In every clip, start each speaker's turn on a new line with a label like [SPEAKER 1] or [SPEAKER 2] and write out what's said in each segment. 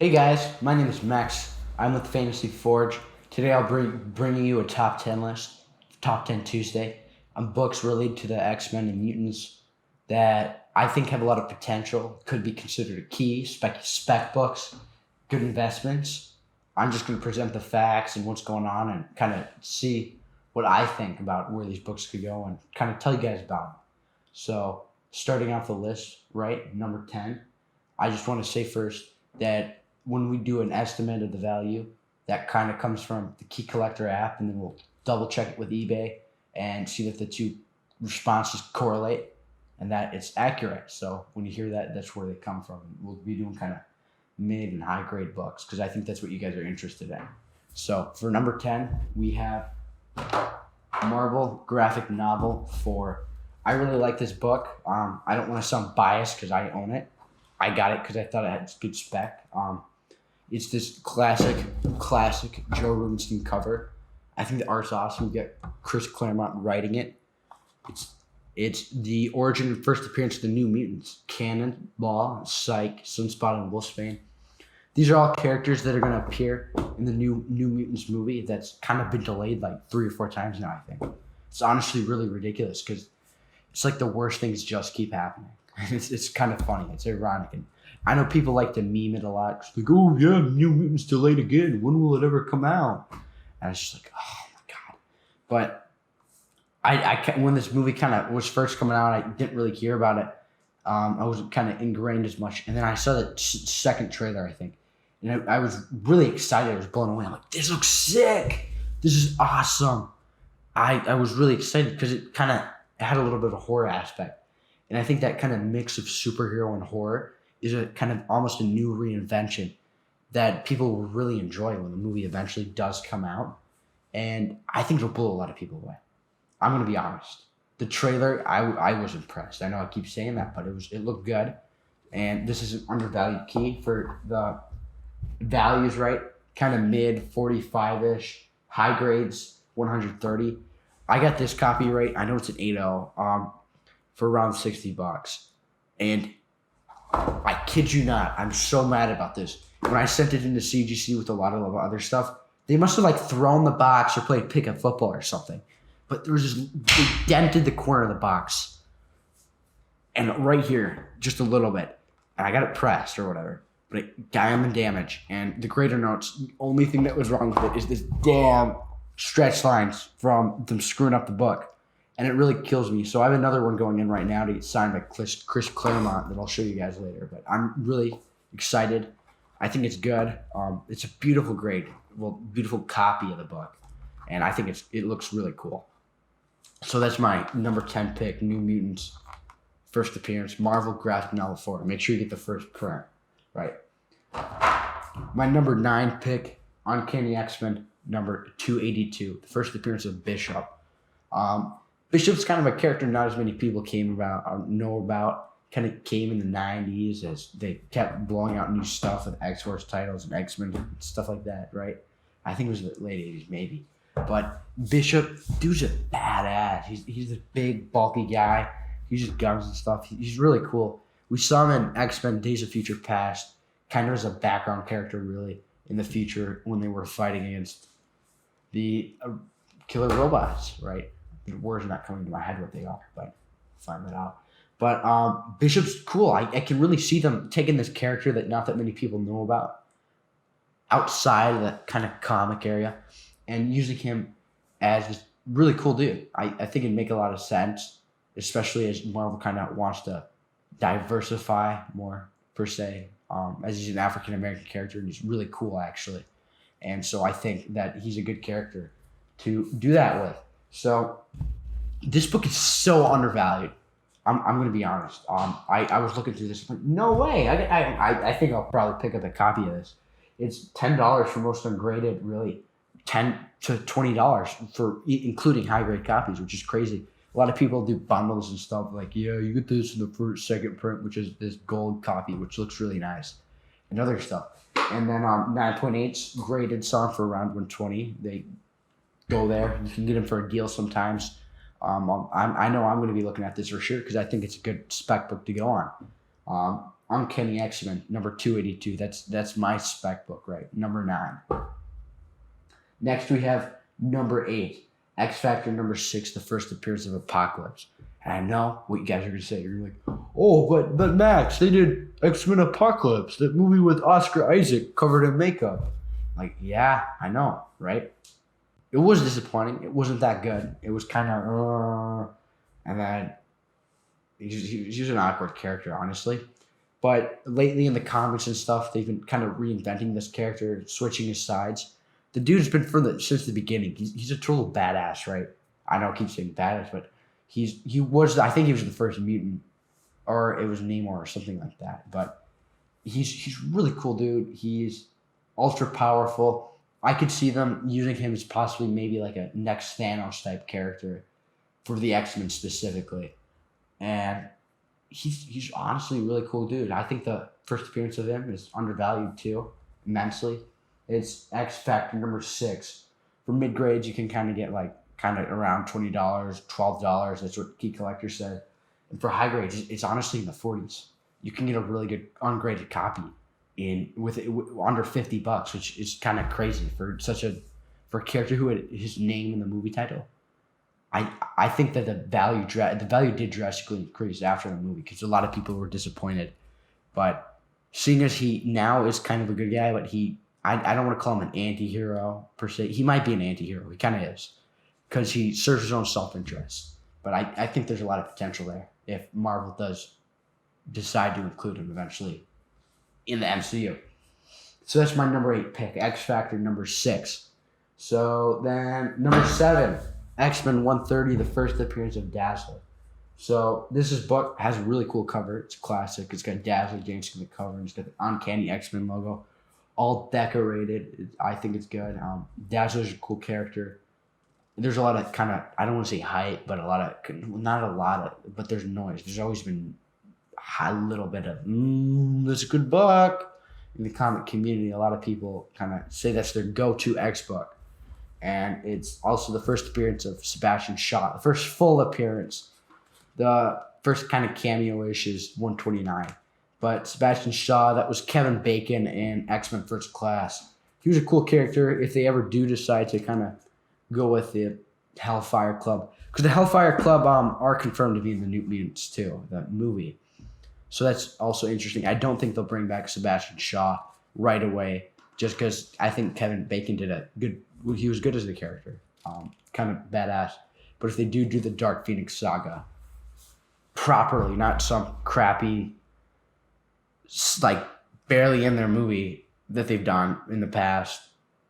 [SPEAKER 1] Hey guys, my name is Max. I'm with Fantasy Forge. Today I'll bringing you a top 10 list, top 10 Tuesday, on books related to the X-Men and mutants that I think have a lot of potential, could be considered a key, spec books, good investments. I'm just going to present the facts and what's going on and kind of see what I think about where these books could go and kind of tell you guys about them. So starting off the list, right, number 10, I just want to say first that when we do an estimate of the value, that kind of comes from the Key Collector app, and then we'll double check it with eBay and see that the two responses correlate and that it's accurate. So when you hear that, that's where they come from. We'll be doing kind of mid and high grade books because I think that's what you guys are interested in. So for number 10, we have Marvel graphic novel for. I really like this book. I don't want to sound biased because I own it. I got it because I thought it had good spec. It's this classic Joe Rubenstein cover. I think the art's awesome. You get Chris Claremont writing it. It's the origin and first appearance of the New Mutants: Cannon, Law, Psyche, Sunspot, and Wolfsbane. These are all characters that are going to appear in the New Mutants movie that's kind of been delayed like 3 or 4 times now, I think. It's honestly really ridiculous because it's like the worst things just keep happening. It's kind of funny. It's ironic. And I know people like to meme it a lot. It's like, oh, yeah, New Mutants delayed again. When will it ever come out? And it's just like, oh, my God. But when this movie kind of was first coming out, I didn't really hear about it. I wasn't kind of ingrained as much. And then I saw the second trailer, I think. And I was really excited. I was blown away. I'm like, this looks sick. This is awesome. I was really excited because it kind of had a little bit of a horror aspect. And I think that kind of mix of superhero and horror is a kind of almost a new reinvention that people will really enjoy when the movie eventually does come out. And I think it'll blow a lot of people away. I'm going to be honest. The trailer, I was impressed. I know I keep saying that, but it looked good. And this is an undervalued key for the values, right? Kind of mid 45-ish, high grades 130. I got this copy, right? I know it's an 8.0 for around $60. And I kid you not, I'm so mad about this. When I sent it into CGC with a lot of other stuff, they must have like thrown the box or played pickup football or something. But there was they dented the corner of the box. And right here, just a little bit. And I got it pressed or whatever. But it diamond damage. And the greater notes, the only thing that was wrong with it is this damn stretch lines from them screwing up the book. And it really kills me. So I have another one going in right now to get signed by Chris Claremont that I'll show you guys later. But I'm really excited. I think it's good. It's a beautiful beautiful copy of the book. And I think it looks really cool. So that's my number 10 pick, New Mutants, first appearance, Marvel graphic novel 4. Make sure you get the first print, right? My number 9 pick, Uncanny X-Men, number 282, the first appearance of Bishop. Bishop's kind of a character not as many people know about. Kind of came in the 90s as they kept blowing out new stuff with X-Force titles and X-Men and stuff like that, right? I think it was the late 80s, maybe. But Bishop, dude's a badass. He's a big, bulky guy. He uses guns and stuff. He's really cool. We saw him in X-Men Days of Future Past, kind of as a background character, really, in the future when they were fighting against the killer robots, right? The words are not coming to my head what they are, but I'll find that out. But Bishop's cool. I can really see them taking this character that not that many people know about outside of the kind of comic area and using him as this really cool dude. I think it'd make a lot of sense, especially as Marvel kind of wants to diversify more, per se, as he's an African-American character, and he's really cool, actually. And so I think that he's a good character to do that with. So this book is so undervalued. I'm going to be honest. I was looking through this. I'm like, no way. I think I'll probably pick up a copy of this. It's $10 for most ungraded, really. $10 to $20 for including high grade copies, which is crazy. A lot of people do bundles and stuff like, yeah, you get this in the second print, which is this gold copy, which looks really nice, and other stuff. And then 9.8's graded some for around 120. They go there. You can get them for a deal sometimes. I know I'm going to be looking at this for sure because I think it's a good spec book to go on. Uncanny X-Men, number 282. That's my spec book, right? Number 9. Next, we have number 8, X Factor number 6, the first appearance of Apocalypse. And I know what you guys are going to say. You're like, oh, but Max, they did X-Men Apocalypse, that movie with Oscar Isaac covered in makeup. Like, yeah, I know, right? It was disappointing. It wasn't that good. It was kind of, and then he's an awkward character, honestly. But lately in the comics and stuff, they've been kind of reinventing this character, switching his sides. The dude's been since the beginning. He's a total badass, right? I know I keep saying badass, but I think he was the first mutant, or it was Namor or something like that. But he's really cool, dude. He's ultra powerful. I could see them using him as possibly maybe like a next Thanos type character for the X-Men specifically. And he's honestly a really cool dude. I think the first appearance of him is undervalued too, immensely. It's X Factor number 6. For mid grades, you can kind of get around $20, $12. That's what Key Collector said. And for high grades, it's honestly in the 40s. You can get a really good ungraded copy with under $50, which is kind of crazy for a character who had his name in the movie title. I think that the value did drastically increase after the movie because a lot of people were disappointed. But seeing as he now is kind of a good guy, but I don't want to call him an anti-hero per se. He might be an anti-hero. He kind of is because he serves his own self-interest. But I think there's a lot of potential there if Marvel does decide to include him eventually in the MCU. So that's my number 8 pick, X Factor number 6. So then number 7, X-Men 130, the first appearance of Dazzler. So this book has a really cool cover. It's a classic. It's got Dazzler dancing on the cover. And it's got the Uncanny X-Men logo, all decorated. I think it's good. Dazzler's a cool character. There's a lot of I don't want to say hype, but but there's noise. There's always been a little bit of, that's a good book. In the comic community, a lot of people kind of say that's their go-to X book. And it's also the first appearance of Sebastian Shaw, the first full appearance. The first kind of cameo-ish is 129. But Sebastian Shaw, that was Kevin Bacon in X-Men First Class. He was a cool character if they ever do decide to kind of go with the Hellfire Club. Because the Hellfire Club are confirmed to be in the New Mutants too, the movie. So that's also interesting. I don't think they'll bring back Sebastian Shaw right away just because I think Kevin Bacon he was good as the character. Kind of badass. But if they do the Dark Phoenix saga properly, not some crappy, barely in their movie that they've done in the past,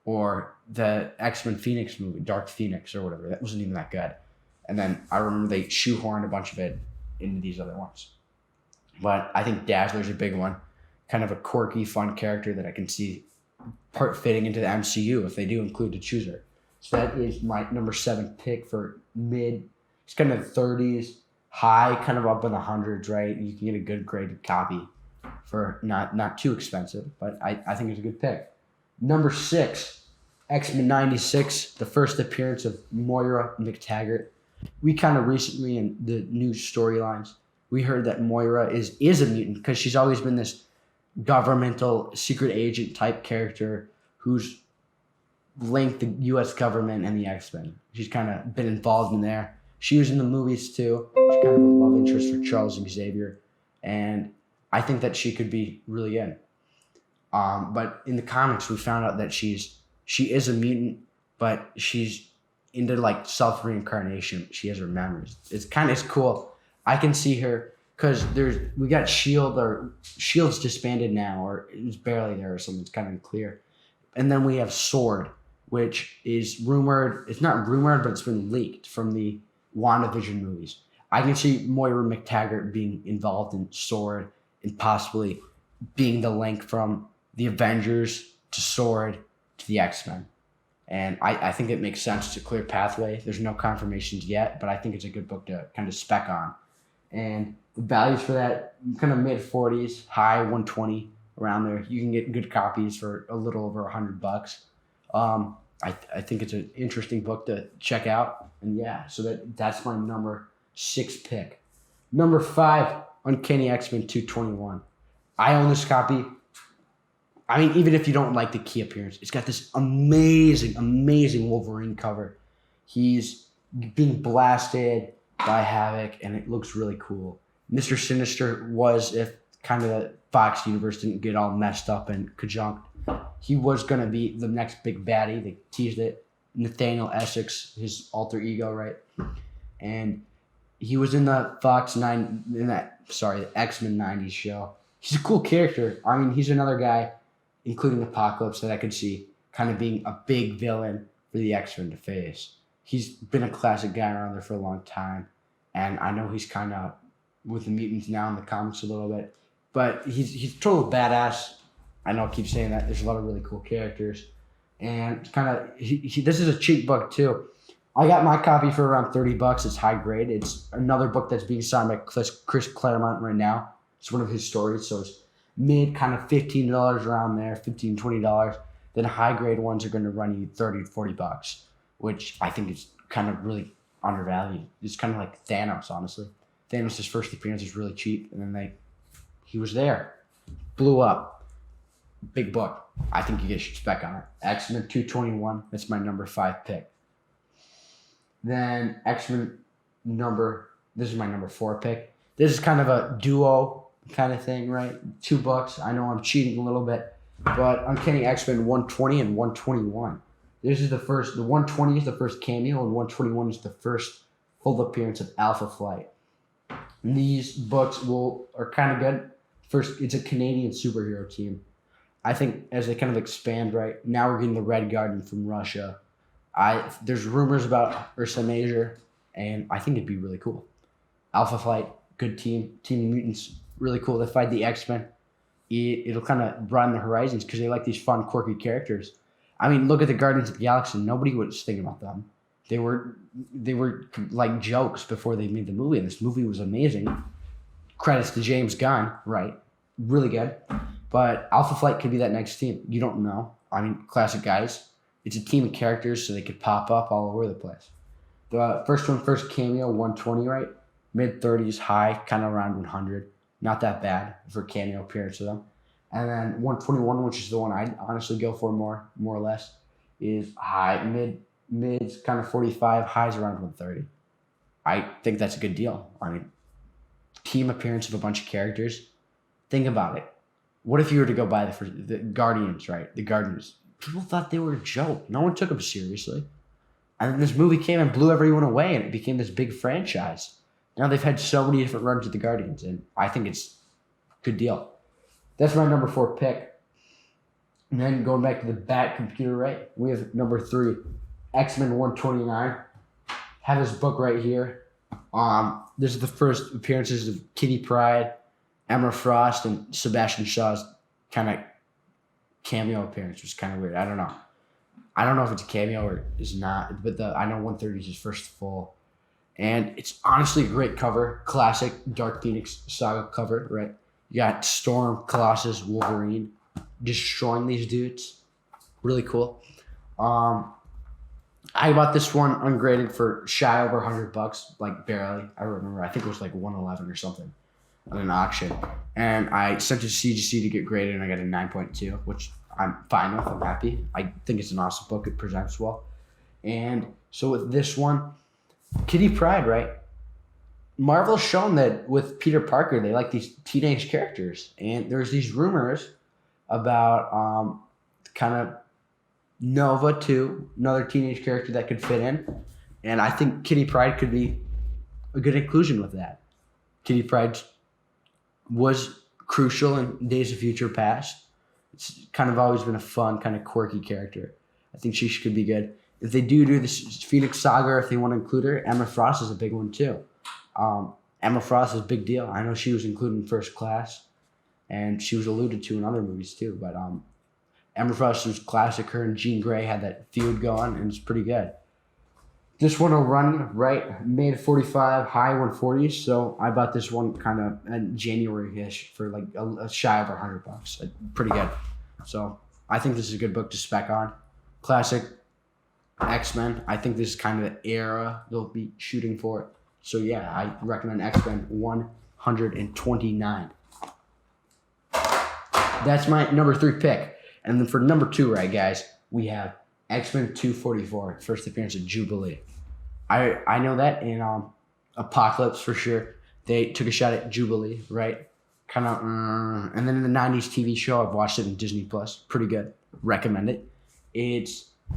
[SPEAKER 1] or the X-Men Phoenix movie, Dark Phoenix or whatever, that wasn't even that good. And then I remember they shoehorned a bunch of it into these other ones. But I think Dazzler's a big one. Kind of a quirky, fun character that I can see fitting into the MCU if they do include the Chooser. So that is my number 7 pick for mid. It's kind of 30s, high, kind of up in the hundreds, right? You can get a good graded copy for not too expensive, but I think it's a good pick. Number 6, X-Men 96, the first appearance of Moira McTaggart. We kind of recently in the news storylines, we heard that Moira is a mutant because she's always been this governmental secret agent type character who's linked the U.S. government and the X-Men. She's kind of been involved in there. She was in the movies too. She's kind of a love interest for Charles Xavier. And I think that she could be really in. But in the comics, we found out that she is a mutant, but she's into self-reincarnation. She has her memories. It's cool. I can see her because we got S.H.I.E.L.D. or S.H.I.E.L.D.'s disbanded now, or it's barely there or something. It's kind of unclear. And then we have S.W.O.R.D., which is rumored. It's not rumored, but it's been leaked from the WandaVision movies. I can see Moira McTaggart being involved in S.W.O.R.D. and possibly being the link from the Avengers to S.W.O.R.D. to the X-Men. And I think it makes sense. It's a clear pathway. There's no confirmations yet, but I think it's a good book to kind of spec on. And the values for that, kind of mid 40s, high 120, around there. You can get good copies for a little over $100. I think it's an interesting book to check out. And yeah, so that's my number 6 pick. Number 5, Uncanny X-Men 221. I own this copy. I mean, even if you don't like the key appearance, it's got this amazing, amazing Wolverine cover. He's being blasted by Havoc, and it looks really cool. Mr. Sinister was, if kind of the Fox universe didn't get all messed up and conjunct, he was going to be the next big baddie. They teased it. Nathaniel Essex, his alter ego, right? And he was in the X-Men 90s show. He's a cool character. I mean, he's another guy, including Apocalypse, that I could see kind of being a big villain for the X-Men to face. He's been a classic guy around there for a long time, and I know he's kind of with the mutants now in the comics a little bit, but he's total badass. I know I keep saying that. There's a lot of really cool characters, and kind of this is a cheap book too. I got my copy for around $30. It's high grade. It's another book that's being signed by Chris Claremont right now. It's one of his stories, so it's mid kind of $15 around there, $15, $20. Then high grade ones are going to run you $30 to $40, which I think is kind of really undervalued. It's kind of like Thanos, honestly. Thanos' first appearance was really cheap, and then he was there, blew up. Big book. I think you guys should spec on it. X-Men 221. That's my number 5 pick. Then X-Men this is my number 4 pick. This is kind of a duo kind of thing, right? $2. I know I'm cheating a little bit, but Uncanny X-Men 120 and 121. This is the 120 is the first cameo, and 121 is the first full appearance of Alpha Flight. And these books are kind of good. First, it's a Canadian superhero team. I think as they kind of expand, right, now we're getting the Red Guardian from Russia. There's rumors about Ursa Major, and I think it'd be really cool. Alpha Flight, good team of mutants, really cool. They fight the X-Men. It'll kind of broaden the horizons because they like these fun, quirky characters. I mean, look at the Guardians of the Galaxy. Nobody was thinking about them. They were like jokes before they made the movie, and this movie was amazing. Credits to James Gunn, right? Really good. But Alpha Flight could be that next team. You don't know. I mean, classic guys. It's a team of characters, so they could pop up all over the place. The first cameo, 120, right? Mid-30s, high, kind of around 100. Not that bad for cameo appearance of them. And then 121, which is the one I'd honestly go for more or less, is high, mid's kind of 45, highs around 130. I think that's a good deal. I mean, team appearance of a bunch of characters. Think about it. What if you were to go buy the Guardians, right? The Guardians. People thought they were a joke. No one took them seriously. And then this movie came and blew everyone away, and it became this big franchise. Now they've had so many different runs with the Guardians, and I think it's a good deal. That's my number 4 pick. And then going back to the Bat computer, right? We have number 3, X-Men 129. Have this book right here. This is the first appearances of Kitty Pryde, Emma Frost, and Sebastian Shaw's kind of cameo appearance, which is kind of weird. I don't know if it's a cameo or it's not, but I know 130 is his first full. And it's honestly a great cover. Classic Dark Phoenix saga cover, right? You got Storm, Colossus, Wolverine destroying these dudes. Really cool. I bought this one ungraded for shy over $100, like barely. I remember. I think it was like 111 or something on an auction. And I sent it to CGC to get graded, and I got a 9.2, which I'm fine with. I'm happy. I think it's an awesome book. It presents well. And so with this one, Kitty Pryde, right? Marvel's shown that with Peter Parker, they like these teenage characters. And there's these rumors about kind of Nova too, another teenage character that could fit in. And I think Kitty Pryde could be a good inclusion with that. Kitty Pryde was crucial in Days of Future Past. It's kind of always been a fun, kind of quirky character. I think she could be good. If they do this Phoenix Saga, if they want to include her, Emma Frost is a big one too. Emma Frost is a big deal. I know she was included in First Class, and she was alluded to in other movies too. But Emma Frost was classic. Her and Jean Grey had that feud going, and it's pretty good. This one will run right mid 45, high 140s. So I bought this one kind of in January-ish for like a shy of $100. Pretty good. So I think this is a good book to spec on. Classic X-Men. I think this is kind of the era they'll be shooting for. So yeah, I recommend X-Men 129. that's my number 3 pick. And then for number 2, right, guys, we have X-Men 244, first appearance of Jubilee. I know that in Apocalypse for sure. They took a shot at Jubilee, right? Kind of, and then in the 90s TV show, I've watched it in Disney Plus. Pretty good. Recommend it.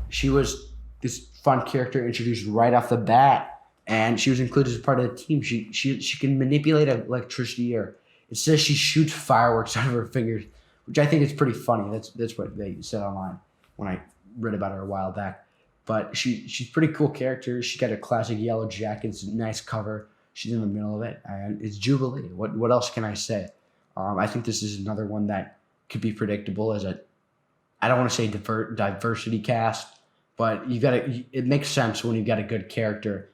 [SPEAKER 1] She was this fun character introduced right off the bat, and she was included as part of the team. She can manipulate electricity, or it says she shoots fireworks out of her fingers, which I think is pretty funny. That's what they said online when I read about her a while back. But she's a pretty cool character. She got a classic yellow jacket. It's a nice cover. She's in the middle of it, and it's Jubilee. What else can I say? I think this is another one that could be predictable as I don't want to say diversity cast, but it makes sense when you've got a good character,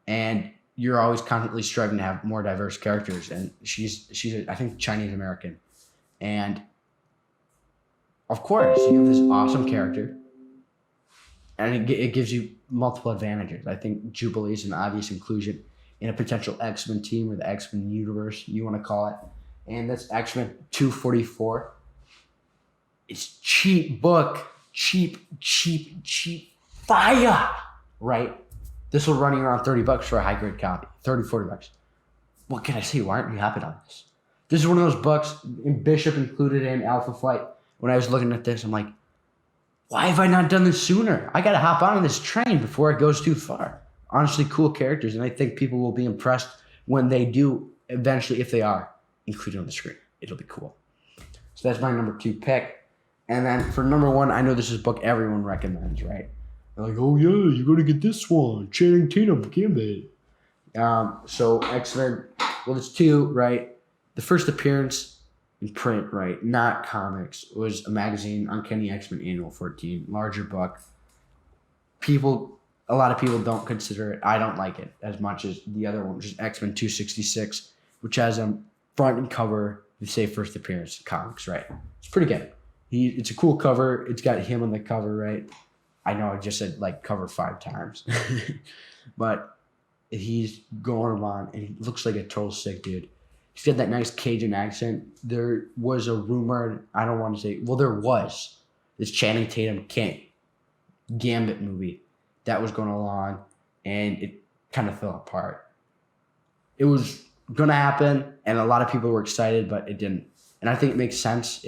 [SPEAKER 1] and you're always constantly striving to have more diverse characters. And she's I think Chinese American, and of course you have this awesome character. And it gives you multiple advantages. I think Jubilee is an obvious inclusion in a potential X-Men team, or the X-Men universe, you want to call it. And that's X-Men 244. It's cheap book. Cheap fire. Right? This will run you around $30 for a high-grade copy. $30-$40. What can I say? Why aren't you hopping on this? This is one of those books, Bishop included in Alpha Flight. When I was looking at this, I'm like, why have I not done this sooner? I got to hop on this train before it goes too far. Honestly, cool characters, and I think people will be impressed when they do eventually, if they are included on the screen. It'll be cool. So that's my number 2 pick. And then for number 1, I know this is a book everyone recommends, right? They're like, oh yeah, you got to get this one. Channing Tatum, Gambit. So X-Men, well, it's 2, right? The first appearance in print, right, not comics, was a magazine, Uncanny X-Men Annual 14, larger book. A lot of people don't consider it. I don't like it as much as the other one, which is X-Men 266, which has a front and cover, you say first appearance comics, right? It's pretty good. It's a cool cover. It's got him on the cover, right? I know I just said cover 5 times. But he's going on, and he looks like a total sick dude. He's got that nice Cajun accent. There was a rumor, I don't want to say, well, there was this Channing Tatum Gambit movie that was going along, and it kind of fell apart. It was going to happen, and a lot of people were excited, but it didn't. And I think it makes sense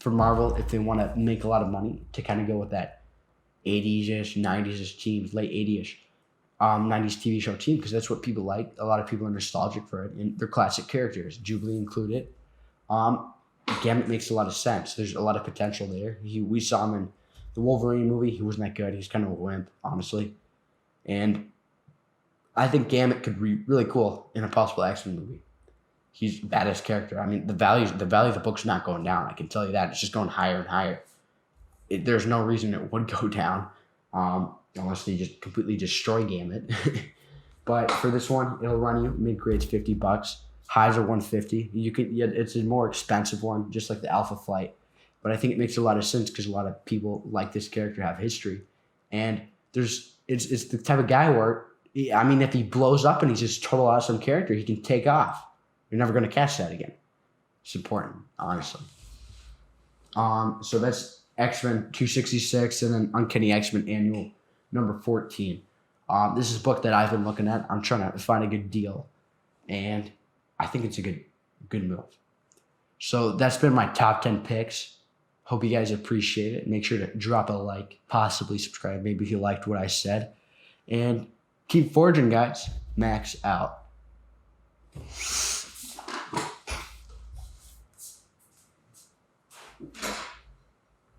[SPEAKER 1] for Marvel, if they want to make a lot of money, to kind of go with that 80s-ish, 90s-ish team, late 80s-ish. 90s TV show team, because that's what people like. A lot of people are nostalgic for it, and they're classic characters, Jubilee included. Gambit makes a lot of sense. There's a lot of potential there. We saw him in the Wolverine movie. He wasn't that good. He's kind of a wimp, honestly. And I think Gambit could be really cool in a possible X-Men movie. He's a badass character. I mean, the value of the book's not going down. I can tell you that. It's just going higher and higher. There's no reason it would go down. Unless they just completely destroy Gambit. But for this one, it'll run you mid-grades $50. Highs are $150. It's a more expensive one, just like the Alpha Flight. But I think it makes a lot of sense because a lot of people like this character, have history. And it's the type of guy where, I mean, if he blows up and he's just total awesome character, he can take off. You're never going to catch that again. It's important, honestly. So that's X-Men 266 and then Uncanny X-Men Annual number 14. This is a book that I've been looking at. I'm trying to find a good deal, and I think it's a good move. So that's been my top 10 picks. Hope you guys appreciate it. Make sure to drop a like, possibly subscribe, maybe if you liked what I said. And keep forging, guys. Max out.